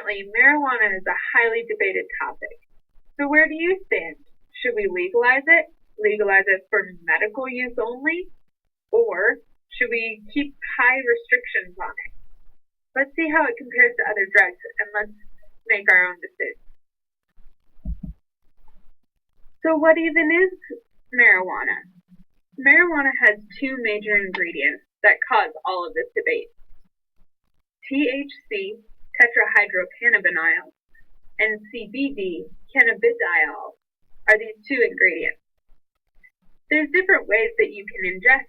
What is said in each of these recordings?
Currently, marijuana is a highly debated topic. So where do you stand? Should we legalize it for medical use only, or should we keep high restrictions on it? Let's see how it compares to other drugs, and let's make our own decision. So what even is marijuana? Marijuana has two major ingredients that cause all of this debate. THC, tetrahydrocannabinol, and CBD, cannabidiol, are these two ingredients. There's different ways that you can ingest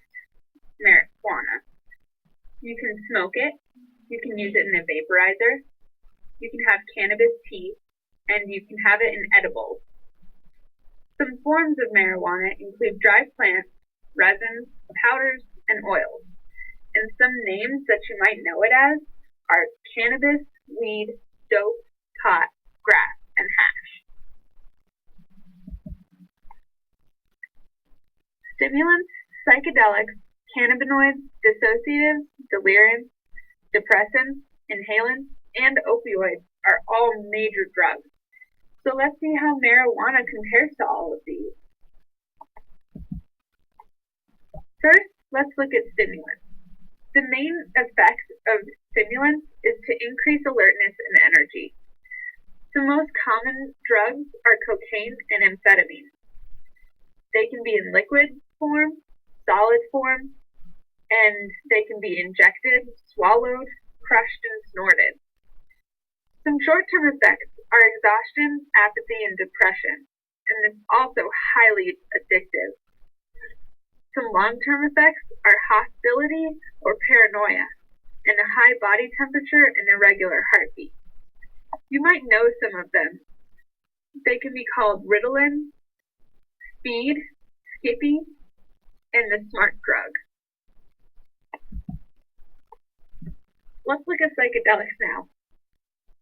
marijuana. You can smoke it, you can use it in a vaporizer, you can have cannabis tea, and you can have it in edibles. Some forms of marijuana include dry plants, resins, powders, and oils. And some names that you might know it as are cannabis, weed, dope, pot, grass, and hash. Stimulants, psychedelics, cannabinoids, dissociatives, deliriants, depressants, inhalants, and opioids are all major drugs. So let's see how marijuana compares to all of these. First, let's look at stimulants. The main effect of stimulants is to increase alertness and energy. The most common drugs are cocaine and amphetamine. They can be in liquid form, solid form, and they can be injected, swallowed, crushed, and snorted. Some short-term effects are exhaustion, apathy, and depression, and it's also highly addictive. Some long-term effects are hostility or paranoia, and a high body temperature and irregular heartbeat. You might know some of them. They can be called Ritalin, Speed, Skippy, and the Smart Drug. Let's look at psychedelics now.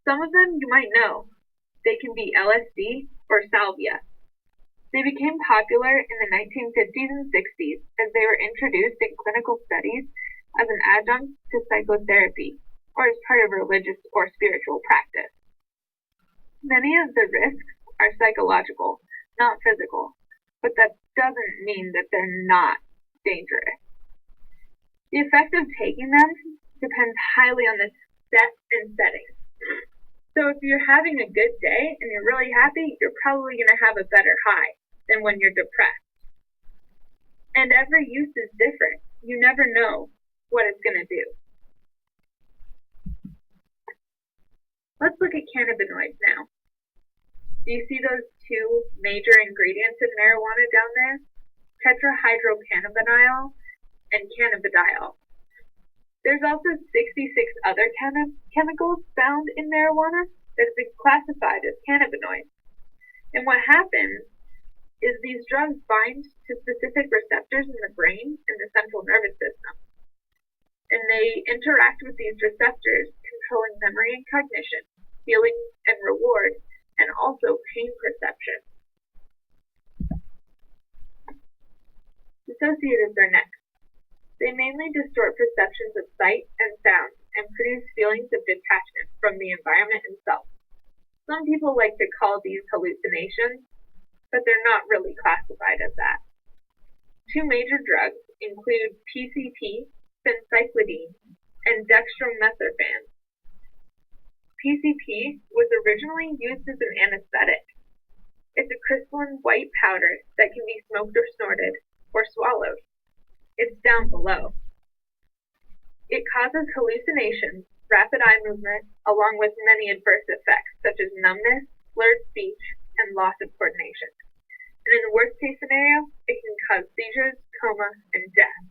Some of them you might know. They can be LSD or salvia. They became popular in the 1950s and 60s as they were introduced in clinical studies as an adjunct to psychotherapy or as part of religious or spiritual practice. Many of the risks are psychological, not physical, but that doesn't mean that they're not dangerous. The effect of taking them depends highly on the set and setting. So if you're having a good day and you're really happy, you're probably going to have a better high than when you're depressed. And every use is different. You never know what it's going to do. Let's look at cannabinoids now. Do you see those two major ingredients in marijuana down there? Tetrahydrocannabinol and cannabidiol. There's also 66 other chemicals found in marijuana that have been classified as cannabinoids. And what happens is these drugs bind to specific receptors in the brain and the central nervous system. And they interact with these receptors, controlling memory and cognition, feeling and reward, and also pain perception. Dissociatives are next. They mainly distort perceptions of sight and sound and produce feelings of detachment from the environment itself. Some people like to call these hallucinations, but they're not really classified as that. Two major drugs include PCP, phencyclidine, and dextromethorphan. PCP was originally used as an anesthetic. It's a crystalline white powder that can be smoked or snorted or swallowed. It's down below. It causes hallucinations, rapid eye movement, along with many adverse effects such as numbness, slurred speech, and loss of coordination. And in the worst case scenario, it can cause seizures, coma, and death.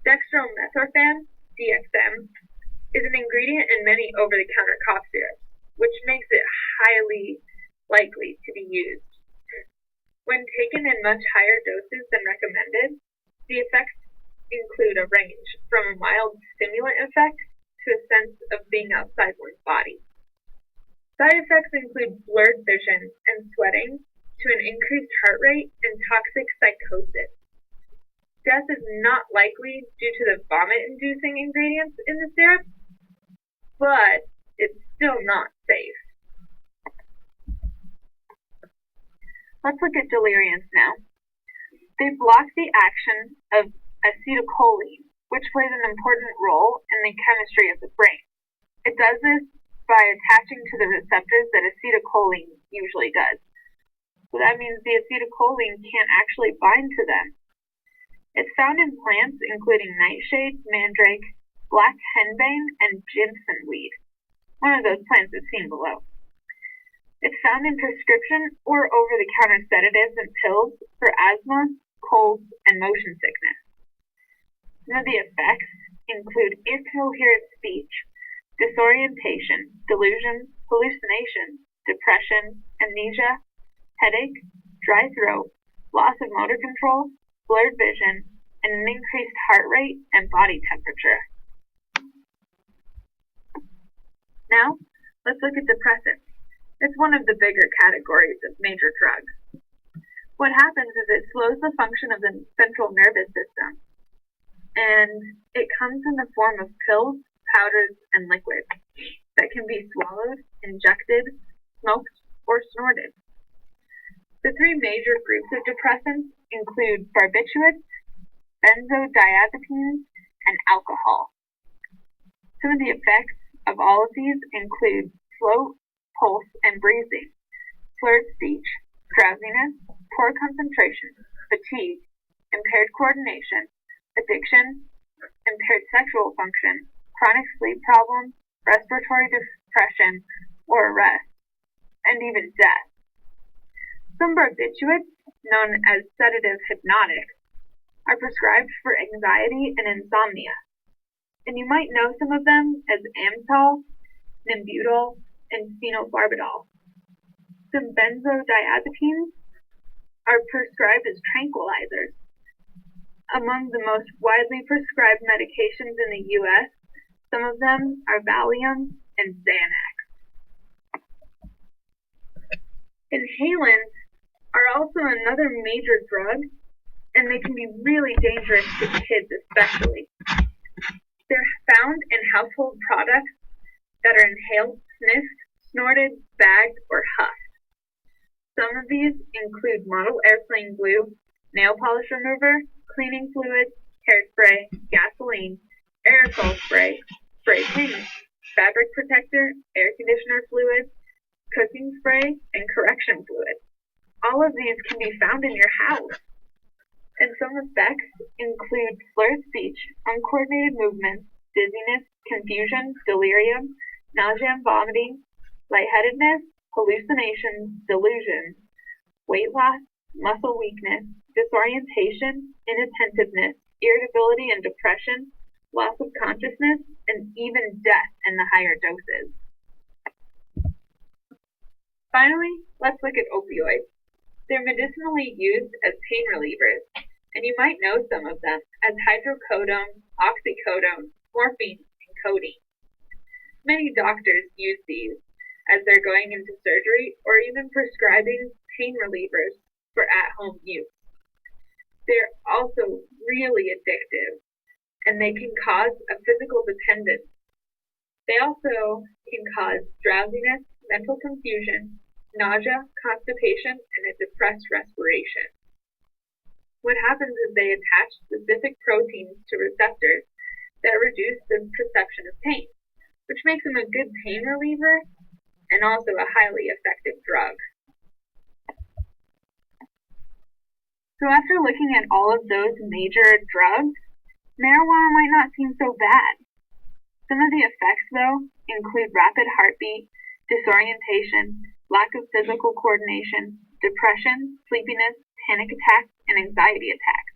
Dextromethorphan, DXM, is an ingredient in many over-the-counter cough syrups, which makes it highly likely to be used. When taken in much higher doses than recommended, the effects include a range from a mild stimulant effect to a sense of being outside one's body. Side effects include blurred vision and sweating to an increased heart rate and toxic psychosis. Death is not likely due to the vomit-inducing ingredients in the syrup, but it's still not safe. Let's look at deliriums now. They block the action of acetylcholine, which plays an important role in the chemistry of the brain. It does this by attaching to the receptors that acetylcholine usually does. So that means the acetylcholine can't actually bind to them. It's found in plants including nightshade, mandrake, black henbane, and Jimson weed. One of those plants is seen below. It's found in prescription or over-the-counter sedatives and pills for asthma, colds, and motion sickness. Some of the effects include incoherent speech, disorientation, delusions, hallucinations, depression, amnesia, headache, dry throat, loss of motor control, blurred vision, and an increased heart rate and body temperature. Now, let's look at depressants. It's one of the bigger categories of major drugs. What happens is it slows the function of the central nervous system, and it comes in the form of pills, powders, and liquids that can be swallowed, injected, smoked, or snorted. The three major groups of depressants include barbiturates, benzodiazepines, and alcohol. Some of the effects of all of these include slow pulse and breathing, slurred speech, drowsiness, poor concentration, fatigue, impaired coordination, addiction, impaired sexual function, chronic sleep problems, respiratory depression or arrest, and even death. Some barbiturates, known as sedative hypnotics, are prescribed for anxiety and insomnia, and you might know some of them as Amtal, Nimbutol, and phenobarbital. Some benzodiazepines are prescribed as tranquilizers. Among the most widely prescribed medications in the U.S., some of them are Valium and Xanax. Inhalants are also another major drug, and they can be really dangerous to kids especially. They're found in household products that are inhaled, sniffed, snorted, bagged, or huffed. Some of these include model airplane glue, nail polish remover, cleaning fluids, hairspray, gasoline, aerosol spray, spray paint, fabric protector, air conditioner fluids, cooking spray, and correction fluid. All of these can be found in your house. And some effects include slurred speech, uncoordinated movements, dizziness, confusion, delirium, nausea and vomiting, lightheadedness, hallucinations, delusions, weight loss, muscle weakness, disorientation, inattentiveness, irritability and depression, loss of consciousness, and even death in the higher doses. Finally, let's look at opioids. They're medicinally used as pain relievers, and you might know some of them as hydrocodone, oxycodone, morphine, and codeine. Many doctors use these as they're going into surgery or even prescribing pain relievers for at-home use. They're also really addictive, and they can cause a physical dependence. They also can cause drowsiness, mental confusion, nausea, constipation, and a depressed respiration. What happens is they attach specific proteins to receptors that reduce the perception of pain, which makes them a good pain reliever and also a highly effective drug. So after looking at all of those major drugs, marijuana might not seem so bad. Some of the effects, though, include rapid heartbeat, disorientation, lack of physical coordination, depression, sleepiness, panic attacks, and anxiety attacks.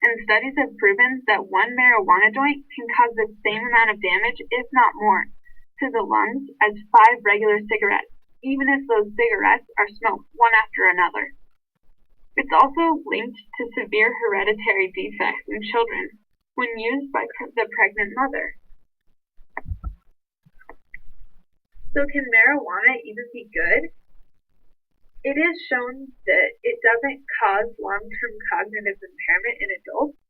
And studies have proven that one marijuana joint can cause the same amount of damage, if not more, to the lungs as 5 regular cigarettes, even if those cigarettes are smoked one after another. It's also linked to severe hereditary defects in children when used by the pregnant mother. So can marijuana even be good? It is shown that it doesn't cause long-term cognitive impairment in adults,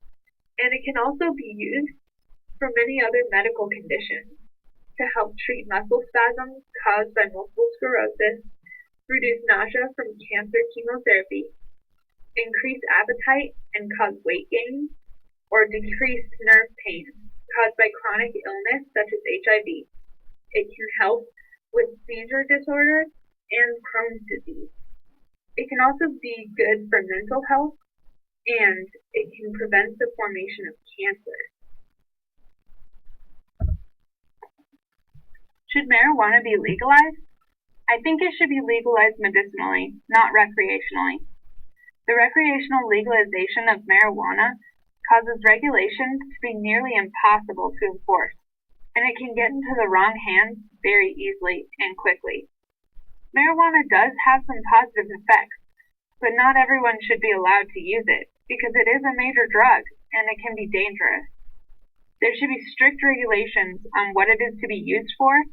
and it can also be used for many other medical conditions to help treat muscle spasms caused by multiple sclerosis, reduce nausea from cancer chemotherapy, increase appetite and cause weight gain, or decrease nerve pain caused by chronic illness such as HIV. It can help with seizure disorders and Crohn's disease. It can also be good for mental health, and it can prevent the formation of cancer. Should marijuana be legalized? I think it should be legalized medicinally, not recreationally. The recreational legalization of marijuana causes regulations to be nearly impossible to enforce, and it can get into the wrong hands very easily and quickly. Marijuana does have some positive effects, but not everyone should be allowed to use it because it is a major drug and it can be dangerous. There should be strict regulations on what it is to be used for,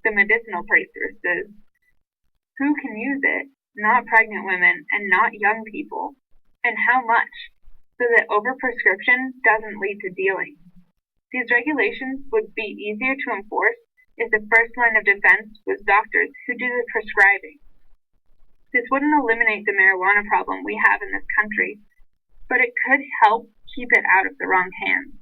the medicinal purposes, who can use it, not pregnant women and not young people, and how much, so that overprescription doesn't lead to dealing. These regulations would be easier to enforce if the first line of defense was doctors who do the prescribing. This wouldn't eliminate the marijuana problem we have in this country, but it could help keep it out of the wrong hands.